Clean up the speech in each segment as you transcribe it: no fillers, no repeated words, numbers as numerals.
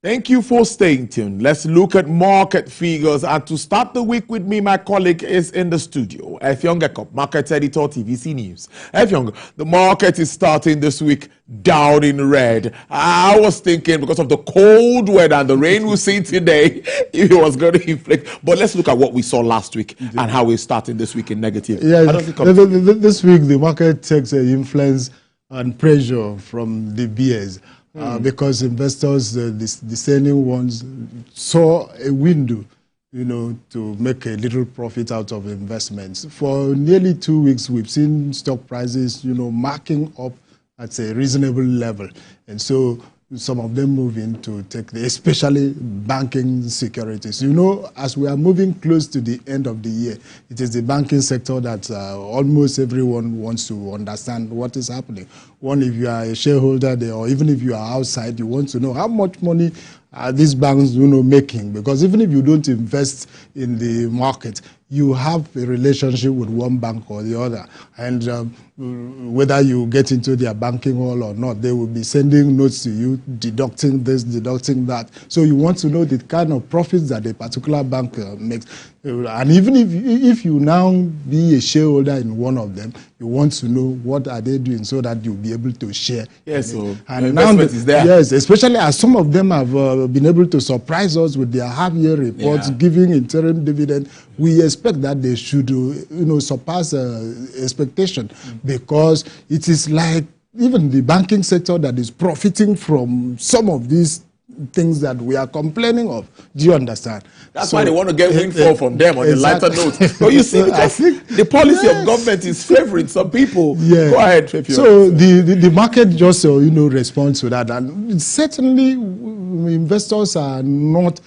Thank you for staying tuned. Let's look at market figures. And to start the week with me, my colleague is in the studio, Effiong Ekop, market editor, TVC News. Effiong, the market is starting this week down in red. I was thinking because of the cold weather and the rain we see today, it was going to inflict. But let's look at what we saw last week and how we're starting this week in negative. Yeah, this week the market takes influence and pressure from the BS. Because investors, the discerning ones, saw a window, to make a little profit out of investments. For nearly 2 weeks, we've seen stock prices, marking up at a reasonable level. And so some of them move in to take especially banking securities. As we are moving close to the end of the year, it is the banking sector that almost everyone wants to understand what is happening. One, if you are a shareholder there, or even if you are outside, you want to know how much money are these banks, making. Because even if you don't invest in the market, you have a relationship with one bank or the other. And whether you get into their banking hall or not, they will be sending notes to you, deducting this, deducting that. So you want to know the kind of profits that a particular bank makes. And even if you now be a shareholder in one of them, you want to know what are they doing so that you'll be able to share. Yes, so and now is there. Yes, especially as some of them have been able to surprise us with their half-year reports, giving interim dividend. We expect that they should, surpass expectation, because it is like even the banking sector that is profiting from some of these things that we are complaining of. Do you understand? That's why they want to get windfall from them on the lighter note. But you see, because the policy of government is favoring some people. Yeah. Go ahead, Fefi. So the market just responds to that, and certainly investors are not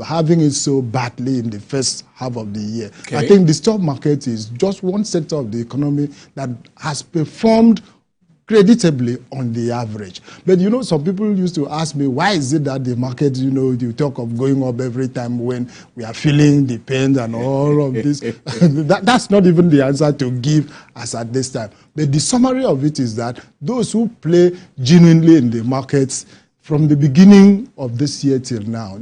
having it so badly in the first half of the year. Okay. I think the stock market is just one sector of the economy that has performed creditably on the average. But some people used to ask me, why is it that the market, you talk of going up every time when we are feeling the pain and all of this. That's not even the answer to give us at this time. But the summary of it is that those who play genuinely in the markets from the beginning of this year till now,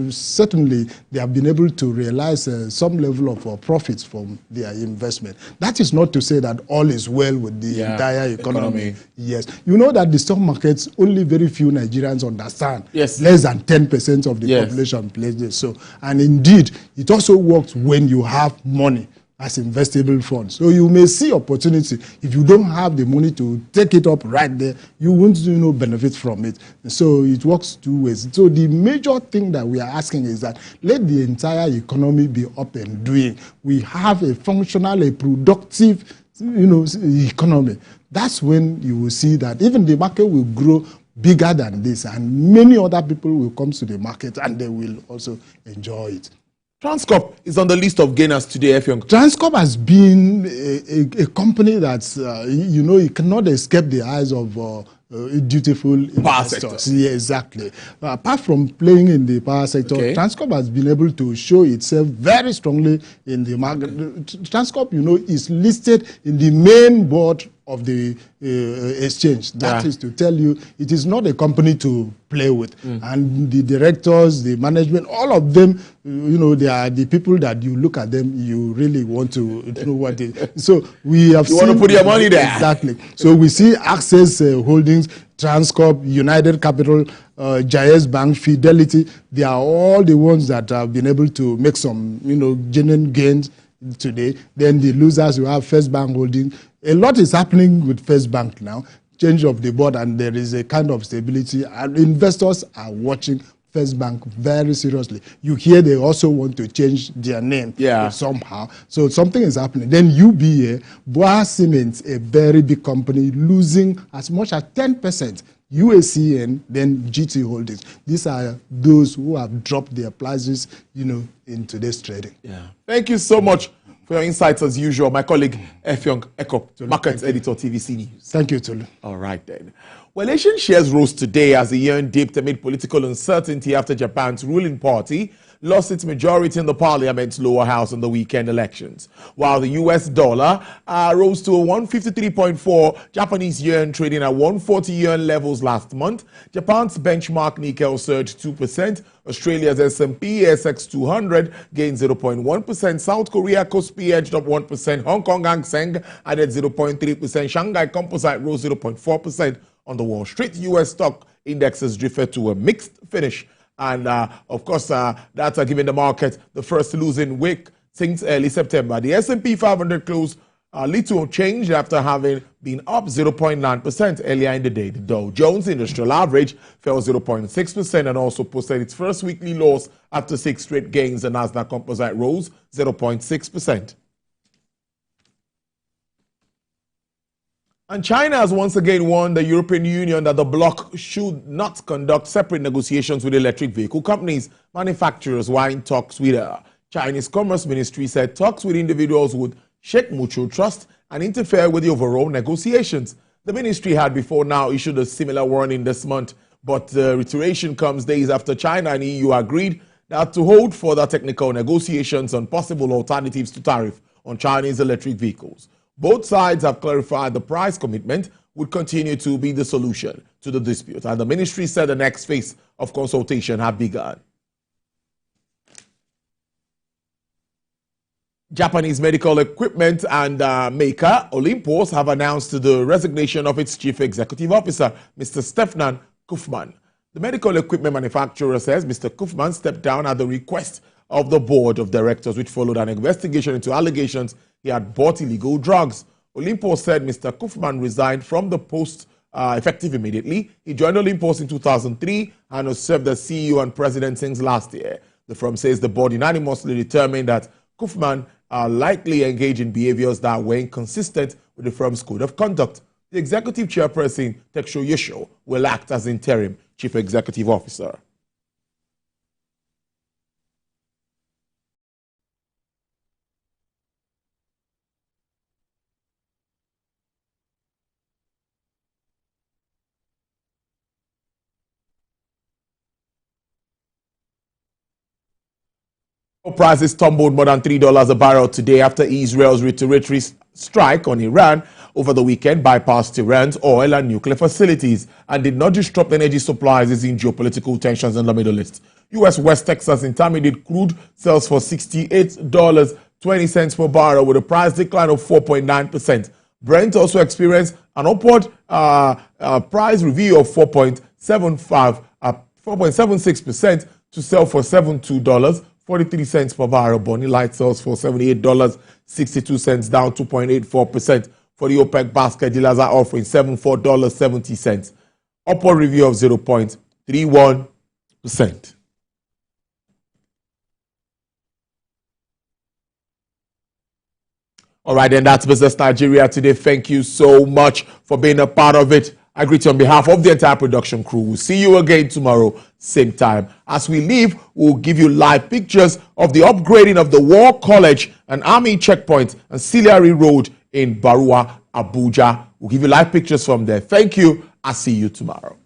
certainly they have been able to realize some level of profits from their investment. That is not to say that all is well with the entire economy. Yes. You know that the stock markets, only very few Nigerians understand. Yes. Less than 10% of the population plays this. So, and indeed, it also works when you have money as investable funds. So you may see opportunity. If you don't have the money to take it up right there, you won't benefit from it. So it works two ways. So the major thing that we are asking is that let the entire economy be up and doing. We have a functional, a productive, economy. That's when you will see that even the market will grow bigger than this, and many other people will come to the market and they will also enjoy it. Transcorp is on the list of gainers today, Effiong. Transcorp has been a company that's, it cannot escape the eyes of dutiful investors. Yeah, exactly. Apart from playing in the power sector, Transcorp has been able to show itself very strongly in the market. Transcorp, is listed in the main board of the exchange. That is to tell you, it is not a company to play with. And the directors, the management, all of them, they are the people that you look at them, you really want to know what they. So we have you want to put your money there. Exactly. So we see Access Holdings, Transcorp, United Capital, Jais Bank, Fidelity. They are all the ones that have been able to make some, genuine gains today. Then the losers, you have First Bank Holding. A lot is happening with First Bank now. Change of the board, and there is a kind of stability. And investors are watching First Bank very seriously. You hear they also want to change their name somehow. So something is happening. Then UBA, Boa Cement, a very big company, losing as much as 10%. UACN, then GT Holdings. These are those who have dropped their prices, in today's trading. Yeah. Thank you so much for your insights as usual. My colleague, Effiong Ekop, Markets Editor, TVC News. Thank you, Tolu. All right, then. Well, Asian shares rose today as the yuan dipped amid political uncertainty after Japan's ruling party lost its majority in the parliament's lower house in the weekend elections, while the US dollar rose to 153.4 Japanese yen, trading at 140 yen levels last month. Japan's benchmark Nikkei surged 2%. Australia's S&P ASX 200 gained 0.1%. South Korea Kospi edged up 1%. Hong Kong Hang Seng added 0.3%. Shanghai Composite rose 0.4%. On the Wall Street, U.S. stock indexes drifted to a mixed finish. And, of course, that's giving the market the first losing week since early September. The S&P 500 closed little changed after having been up 0.9% earlier in the day. The Dow Jones Industrial Average fell 0.6% and also posted its first weekly loss after 6 straight gains. The Nasdaq Composite rose 0.6%. And China has once again warned the European Union that the bloc should not conduct separate negotiations with electric vehicle companies. Manufacturers were in talks with the Chinese Commerce Ministry said talks with individuals would shake mutual trust and interfere with the overall negotiations. The ministry had before now issued a similar warning this month, but the reiteration comes days after China and EU agreed that to hold further technical negotiations on possible alternatives to tariff on Chinese electric vehicles. Both sides have clarified the price commitment would continue to be the solution to the dispute, and the ministry said the next phase of consultation had begun. Japanese medical equipment and maker Olympus have announced the resignation of its chief executive officer, Mr. Stefan Kaufmann. The medical equipment manufacturer says Mr. Kaufmann stepped down at the request of the board of directors, which followed an investigation into allegations he had bought illegal drugs. Olympus said Mr. Kaufmann resigned from the post effective immediately. He joined Olympus in 2003 and has served as CEO and president since last year. The firm says the board unanimously determined that Kaufmann likely engaged in behaviors that were inconsistent with the firm's code of conduct. The executive chairperson, Tetsuo Yosho, will act as interim chief executive officer. Prices tumbled more than $3 a barrel today after Israel's retaliatory strike on Iran over the weekend bypassed Iran's oil and nuclear facilities and did not disrupt energy supplies in geopolitical tensions in the Middle East. U.S. West Texas Intermediate crude sells for $68.20 per barrel with a price decline of 4.9%. Brent also experienced an upward price review of 4.76% to sell for $72.43 per barrel. Bonny Light sells for $78.62, down 2.84%. For the OPEC basket, dealers are offering $74.70, upward review of 0.31%. All right, then that's Business Nigeria today. Thank you so much for being a part of it. I greet you on behalf of the entire production crew. We'll see you again tomorrow, same time. As we leave, we'll give you live pictures of the upgrading of the War College and Army Checkpoint and Auxiliary Road in Barua, Abuja. We'll give you live pictures from there. Thank you. I'll see you tomorrow.